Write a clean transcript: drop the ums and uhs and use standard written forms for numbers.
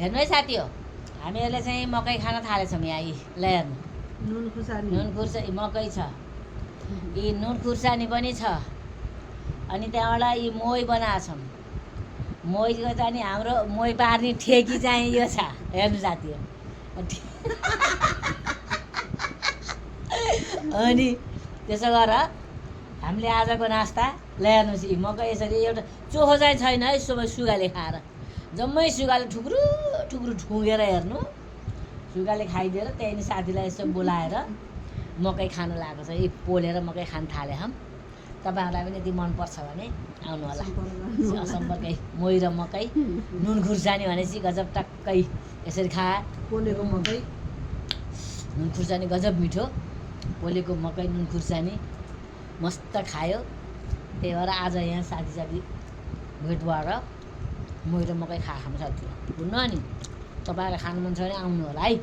हेर्नु है साथी हो, हामीहरूले चाहिँ मकै खान थालेछौँ यहाँ। यी ल हेर्नु, नुन खुर्सानी मकै छ, यी नुन खुर्सानी पनि छ, अनि त्यहाँबाट यी मोही बनाएछौँ। मोहीको चाहिँ नि हाम्रो मोही पार्ने ठेकी चाहिँ यो छ, हेर्नु साथी हो। अनि त्यसो गर हामीले आजको नास्ता ल हेर्नुहोस्, यी मकै यसरी एउटा चोखो चाहिँ छैन है, सुगाले खाएर जम्मै सुगाले ठुक्रु ठुक्रु ठुँगेर हेर्नु, सुगाले खाइदिएर त्यहाँदेखि साथीलाई यसो बोलाएर मकै खानु लागेको छ। यी पोलेर मकै खान थाले हम। तपाईँहरूलाई पनि यदि मनपर्छ भने आउनु होला। सम्पर्कै मोही र मकै नुन खुर्सानी भनेपछि गजब टक्कै यसरी खाए। पोलेको मकै नुन खुर्सानी गजब मिठो, पोलेको मकै नुन खुर्सानी मस्त खायो। त्यही भएर आज यहाँ साथी भेट भएर मोही र मकै खानु साथी हुन्न। नि तपाईँहरूलाई खानु मन छ भने आउनु होला है।